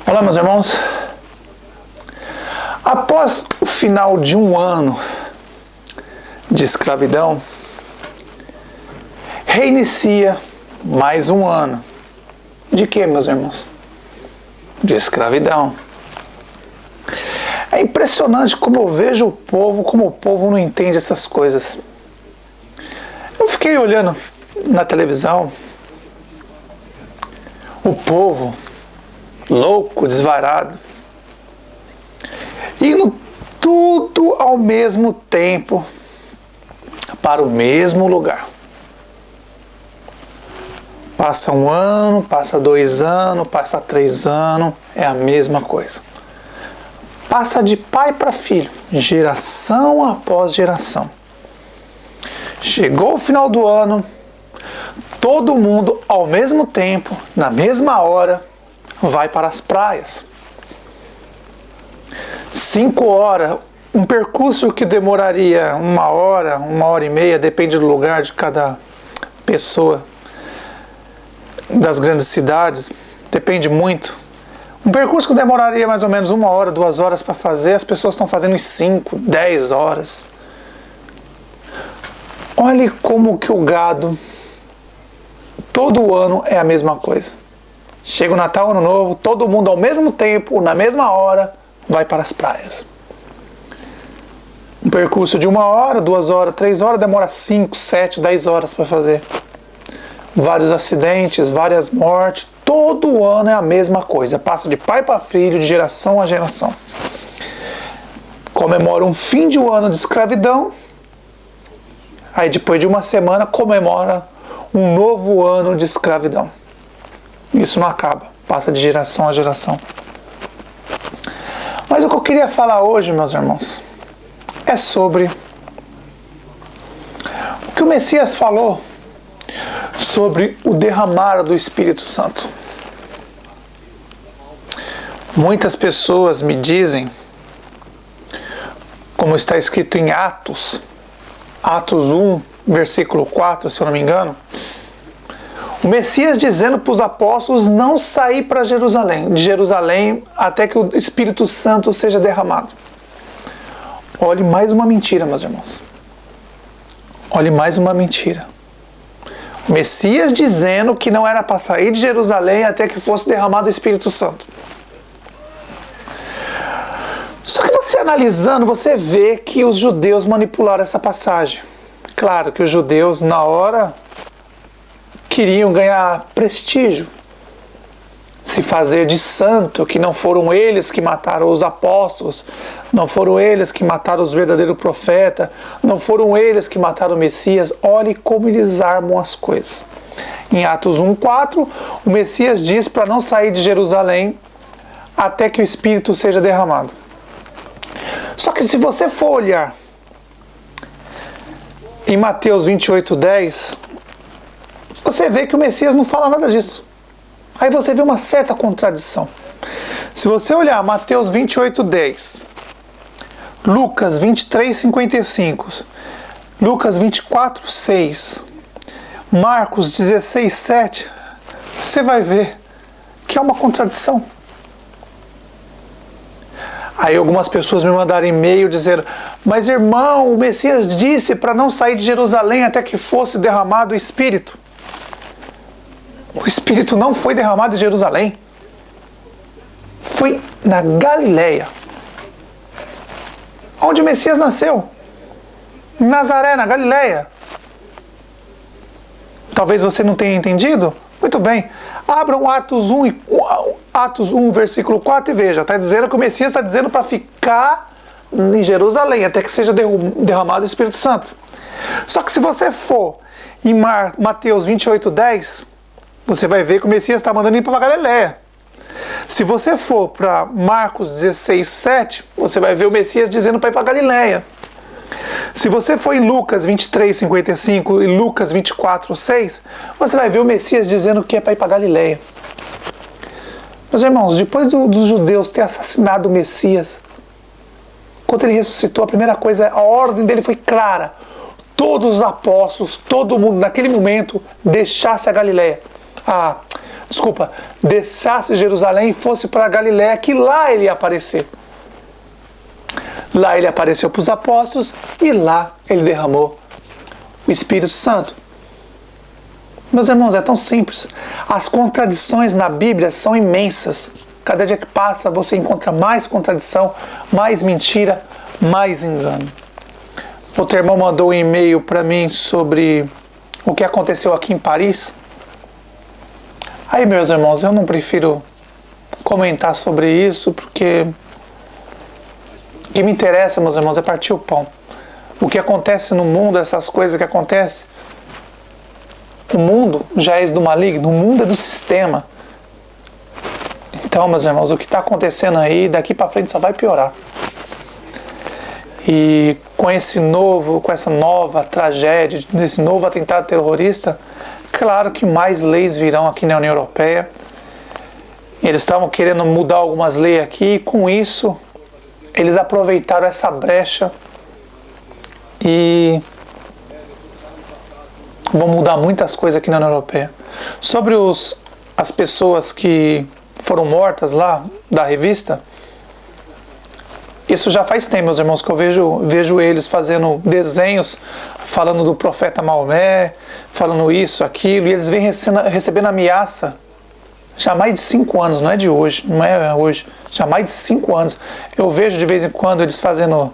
Olá, meus irmãos. Após o final de um ano de escravidão, reinicia mais um ano. De quê, meus irmãos? De escravidão. É impressionante como eu vejo o povo, como o povo não entende essas coisas. Eu fiquei olhando na televisão, o povo louco, desvarado, indo tudo ao mesmo tempo para o mesmo lugar. Passa um ano, passa 2 anos, passa 3 anos, é a mesma coisa. Passa de pai para filho, geração após geração. Chegou o final do ano, todo mundo ao mesmo tempo, na mesma hora, vai para as praias. 5 horas, um percurso que demoraria 1 hora, 1h30, depende do lugar de cada pessoa, das grandes cidades, depende muito. Um percurso que demoraria mais ou menos 1 hora, 2 horas para fazer, as pessoas estão fazendo em 5, 10 horas. Olhe como que o gado, todo ano é a mesma coisa. Chega o Natal, Ano Novo, todo mundo ao mesmo tempo, na mesma hora, vai para as praias. Um percurso de 1 hora, 2 horas, 3 horas, demora 5, 7, 10 horas para fazer. Vários acidentes, várias mortes, todo ano é a mesma coisa. Passa de pai para filho, de geração a geração. Comemora um fim de um ano de escravidão, aí depois de uma semana comemora um novo ano de escravidão. Isso não acaba, passa de geração a geração. Mas o que eu queria falar hoje, meus irmãos, é sobre o que o Messias falou sobre o derramar do Espírito Santo. Muitas pessoas me dizem, como está escrito em Atos 1, versículo 4, se eu não me engano, o Messias dizendo para os apóstolos não sair para de Jerusalém até que o Espírito Santo seja derramado. Olhe mais uma mentira, meus irmãos. Olhe mais uma mentira. O Messias dizendo que não era para sair de Jerusalém até que fosse derramado o Espírito Santo. Só que você analisando, você vê que os judeus manipularam essa passagem. Claro que os judeus, na hora, queriam ganhar prestígio, se fazer de santo, que não foram eles que mataram os apóstolos, não foram eles que mataram os verdadeiros profetas, não foram eles que mataram o Messias. Olhe como eles armam as coisas. Em Atos 1:4, o Messias diz para não sair de Jerusalém até que o Espírito seja derramado. Só que se você for olhar em Mateus 28:10, você vê que o Messias não fala nada disso. Aí você vê uma certa contradição. Se você olhar Mateus 28:10, Lucas 23:55, Lucas 24:6, Marcos 16:7, você vai ver que é uma contradição. Aí algumas pessoas me mandaram e-mail dizendo: mas irmão, o Messias disse para não sair de Jerusalém até que fosse derramado o Espírito. O Espírito não foi derramado em Jerusalém. Foi na Galileia, onde o Messias nasceu. Em Nazaré, na Galileia. Talvez você não tenha entendido? Muito bem. Abram Atos 1, versículo 4 e veja. Está dizendo que o Messias está dizendo para ficar em Jerusalém até que seja derramado o Espírito Santo. Só que se você for em Mateus 28:10, você vai ver que o Messias está mandando ir para a Galileia. Se você for para Marcos 16:7, você vai ver o Messias dizendo para ir para a Galileia. Se você for em Lucas 23:55 e Lucas 24:6, você vai ver o Messias dizendo que é para ir para a Galileia. Meus irmãos, depois dos judeus ter assassinado o Messias, quando ele ressuscitou, a primeira coisa, a ordem dele foi clara. Todos os apóstolos, todo mundo, naquele momento, deixasse a Galileia. deixasse Jerusalém e fosse para Galiléia, que lá ele ia aparecer. Lá ele apareceu para os apóstolos e lá ele derramou o Espírito Santo. Meus irmãos, é tão simples. As contradições na Bíblia são imensas. Cada dia que passa você encontra mais contradição, mais mentira, mais engano. Outro irmão mandou um e-mail para mim sobre o que aconteceu aqui em Paris. Aí, meus irmãos, eu não prefiro comentar sobre isso, porque o que me interessa, meus irmãos, é partir o pão. O que acontece no mundo, essas coisas que acontecem, o mundo já é do maligno, o mundo é do sistema. Então, meus irmãos, o que está acontecendo aí, daqui para frente só vai piorar. E com essa nova tragédia, nesse novo atentado terrorista, claro que mais leis virão aqui na União Europeia. Eles estavam querendo mudar algumas leis aqui, e com isso eles aproveitaram essa brecha e vão mudar muitas coisas aqui na União Europeia. Sobre as pessoas que foram mortas lá da revista, isso já faz tempo, meus irmãos, que eu vejo eles fazendo desenhos falando do profeta Maomé, falando isso, aquilo, e eles vêm recebendo ameaça já há mais de 5 anos, não é de hoje, não é hoje, já há mais de 5 anos. Eu vejo de vez em quando eles fazendo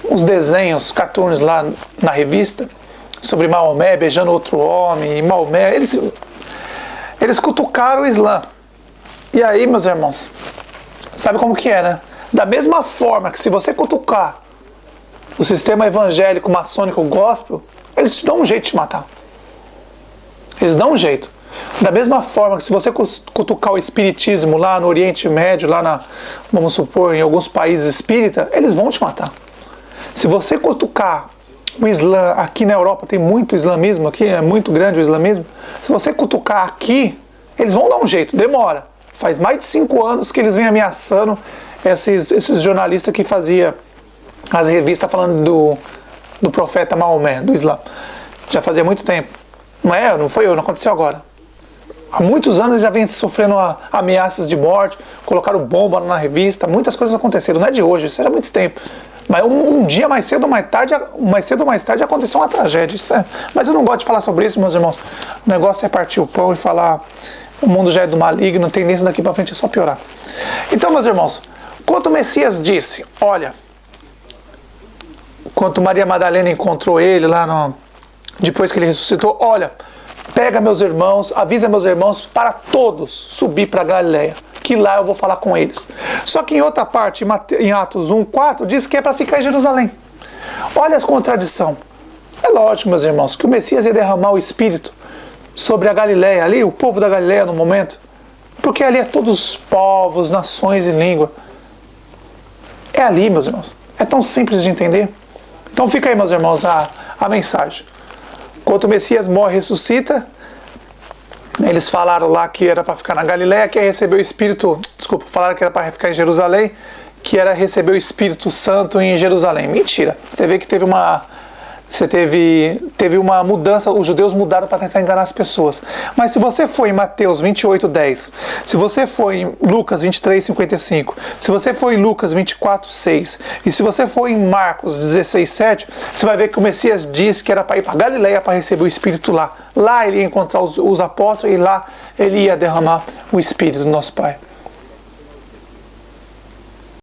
uns desenhos, cartoons lá na revista, sobre Maomé beijando outro homem, e Maomé, eles cutucaram o Islã. E aí, meus irmãos, sabe como que é, né? Da mesma forma que se você cutucar o sistema evangélico, maçônico, gospel, eles te dão um jeito de te matar. Eles dão um jeito. Da mesma forma que se você cutucar o espiritismo lá no Oriente Médio, vamos supor, em alguns países espíritas, eles vão te matar. Se você cutucar o Islã, aqui na Europa tem muito islamismo, aqui é muito grande o islamismo, se você cutucar aqui, eles vão dar um jeito, demora. Faz mais de 5 anos que eles vêm ameaçando esses jornalistas que faziam as revistas falando do profeta Maomé, do Islã. Já fazia muito tempo. Não foi eu, não aconteceu agora. Há muitos anos já vem sofrendo ameaças de morte, colocaram bomba na revista, muitas coisas aconteceram, não é de hoje, isso era há muito tempo. Mas um dia mais cedo ou mais tarde aconteceu uma tragédia. Mas eu não gosto de falar sobre isso, meus irmãos. O negócio é partir o pão e falar: o mundo já é do maligno, a tendência daqui para frente é só piorar. Então, meus irmãos, quando o Messias disse, olha, quando Maria Madalena encontrou ele lá depois que ele ressuscitou, olha, pega meus irmãos, avisa meus irmãos para todos subir para Galiléia, que lá eu vou falar com eles. Só que em outra parte, em Atos 1:4, diz que é para ficar em Jerusalém. Olha as contradições. É lógico, meus irmãos, que o Messias ia derramar o Espírito sobre a Galiléia, ali, o povo da Galiléia no momento, porque ali é todos os povos, nações e língua. É ali, meus irmãos. É tão simples de entender. Então fica aí, meus irmãos, a mensagem. Quando o Messias morre e ressuscita, eles falaram lá que era para ficar na Galiléia, que ia receber o Espírito... falaram que era para ficar em Jerusalém, que era receber o Espírito Santo em Jerusalém. Mentira. Você vê que teve uma mudança, os judeus mudaram para tentar enganar as pessoas. Mas se você for em Mateus 28:10, se você for em Lucas 23:55, se você for em Lucas 24:6, e se você for em Marcos 16:7, você vai ver que o Messias disse que era para ir para Galiléia para receber o Espírito lá. Lá ele ia encontrar os apóstolos e lá ele ia derramar o Espírito do nosso Pai.